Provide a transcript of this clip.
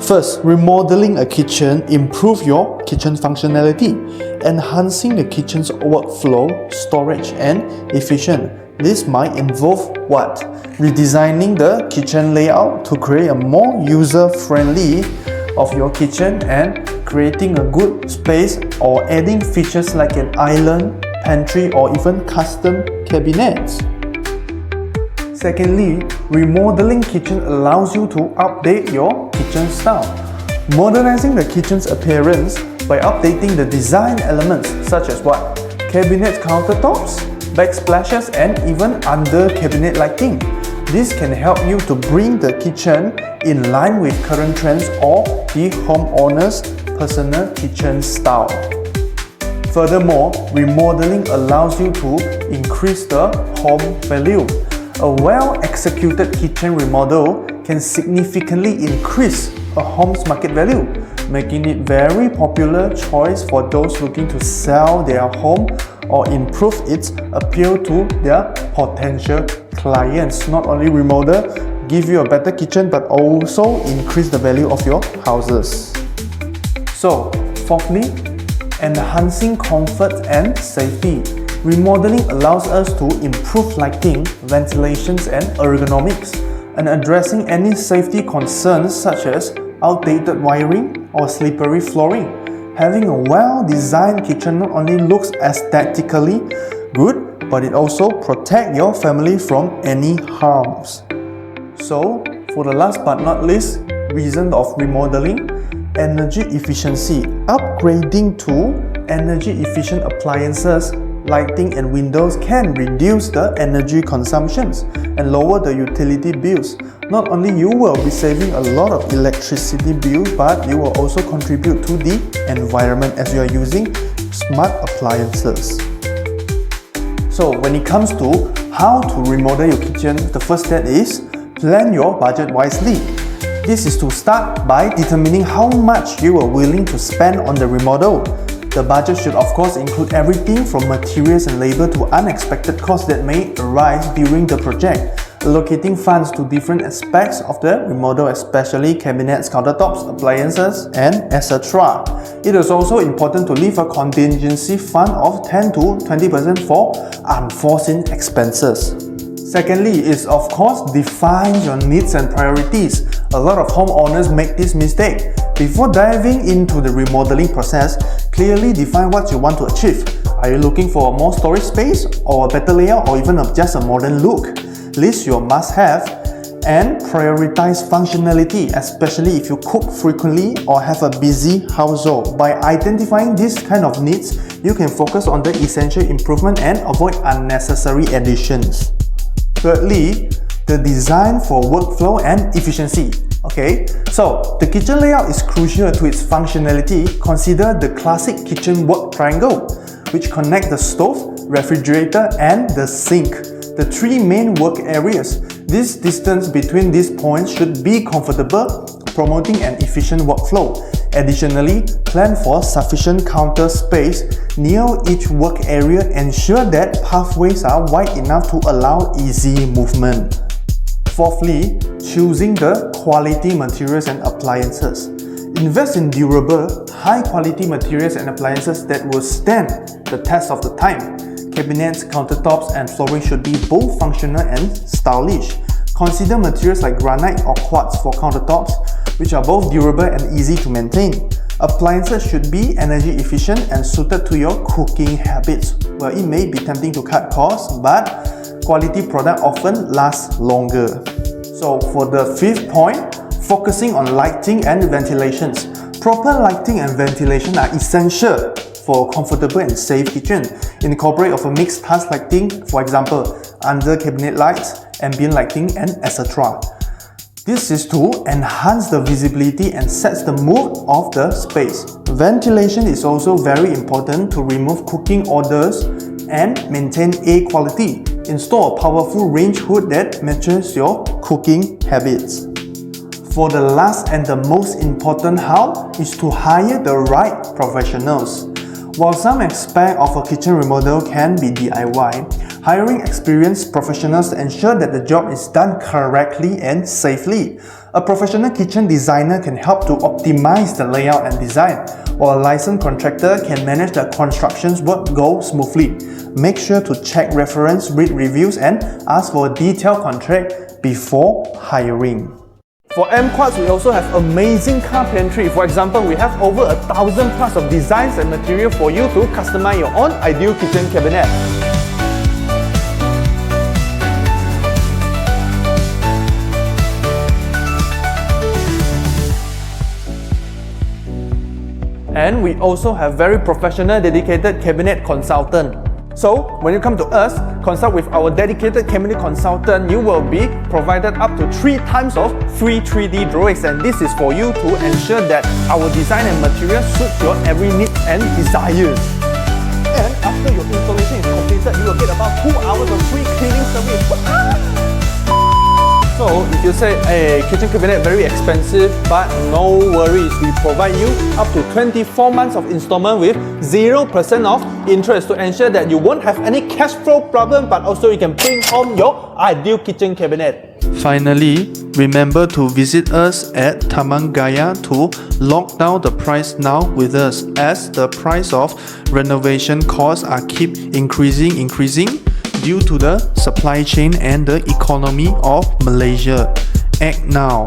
First, remodeling a kitchen improves your kitchen functionality, enhancing the kitchen's workflow, storage, and efficiency. This might involve what? Redesigning the kitchen layout to create a more user-friendly of your kitchen and creating a good space, or adding features like an island, pantry, or even custom cabinets. Secondly, remodeling kitchen allows you to update your kitchen style. Modernizing the kitchen's appearance by updating the design elements such as what? Cabinet countertops, backsplashes, and even under cabinet lighting. This can help you to bring the kitchen in line with current trends or the homeowner's personal kitchen style. Furthermore, remodeling allows you to increase the home value. A well-executed kitchen remodel can significantly increase a home's market value, making it very popular choice for those looking to sell their home or improve its appeal to their potential clients. Not only remodel, give you a better kitchen, but also increase the value of your houses. So, fourthly, enhancing comfort and safety. Remodeling allows us to improve lighting, ventilations, and ergonomics, and addressing any safety concerns such as outdated wiring or slippery flooring. Having a well-designed kitchen not only looks aesthetically good, but it also protects your family from any harms. So, for the last but not least reason of remodeling, energy efficiency. Upgrading to energy-efficient appliances, lighting, and windows can reduce the energy consumptions and lower the utility bills. Not only you will be saving a lot of electricity bills, but you will also contribute to the environment as you are using smart appliances. So when it comes to how to remodel your kitchen, the first step is plan your budget wisely. This is to start by determining how much you are willing to spend on the remodel. The budget should of course include everything from materials and labor to unexpected costs that may arise during the project. Allocating funds to different aspects of the remodel, especially cabinets, countertops, appliances, and etc. It is also important to leave a contingency fund of 10 to 20% for unforeseen expenses. Secondly is of course define your needs and priorities. A lot of homeowners make this mistake. Before diving into the remodeling process, clearly define what you want to achieve. Are you looking for more storage space, or a better layout, or even just a modern look? List your must-have and prioritize functionality, especially if you cook frequently or have a busy household. By identifying these kind of needs, you can focus on the essential improvement and avoid unnecessary additions. Thirdly, the design for workflow and efficiency. Okay, so the kitchen layout is crucial to its functionality. Consider the classic kitchen work triangle, which connect the stove, refrigerator, and the sink, the three main work areas. This distance between these points should be comfortable, promoting an efficient workflow. Additionally, plan for sufficient counter space near each work area. Ensure that pathways are wide enough to allow easy movement. Fourthly, choosing the quality materials and appliances. Invest in durable, high-quality materials and appliances that will stand the test of the time. Cabinets, countertops, and flooring should be both functional and stylish. Consider materials like granite or quartz for countertops, which are both durable and easy to maintain. Appliances should be energy efficient and suited to your cooking habits. Well, it may be tempting to cut costs, but quality product often lasts longer. So for the fifth point, focusing on lighting and ventilations. Proper lighting and ventilation are essential for a comfortable and safe kitchen. Incorporate of a mixed task lighting, for example, under cabinet lights, ambient lighting, and etc. This is to enhance the visibility and sets the mood of the space. Ventilation is also very important to remove cooking odors and maintain air quality. Install a powerful range hood that matches your cooking habits. For the last and the most important how is to hire the right professionals. While some aspects of a kitchen remodel can be DIY, hiring experienced professionals ensure that the job is done correctly and safely. A professional kitchen designer can help to optimize the layout and design, while a licensed contractor can manage the construction's work go smoothly. Make sure to check reference, read reviews, and ask for a detailed contract before hiring. For AmpQuartz, we also have amazing carpentry. For example, we have over 1,000 plus of designs and material for you to customize your own ideal kitchen cabinet. And we also have very professional, dedicated cabinet consultant. So, when you come to us, consult with our dedicated cabinet consultant, you will be provided up to 3 times of free 3D drawings, and this is for you to ensure that our design and material suits your every need and desires. And after your installation is completed, you will get about 2 hours of free cleaning service. So, if you say, hey, kitchen cabinet very expensive, but no worries, we provide you up to 24 months of installment with 0% of interest to ensure that you won't have any cash flow problem, but also you can bring home your ideal kitchen cabinet. Finally, remember to visit us at Taman Gaya to lock down the price now with us, as the price of renovation costs are keep increasing due to the supply chain and the economy of Malaysia. Act now.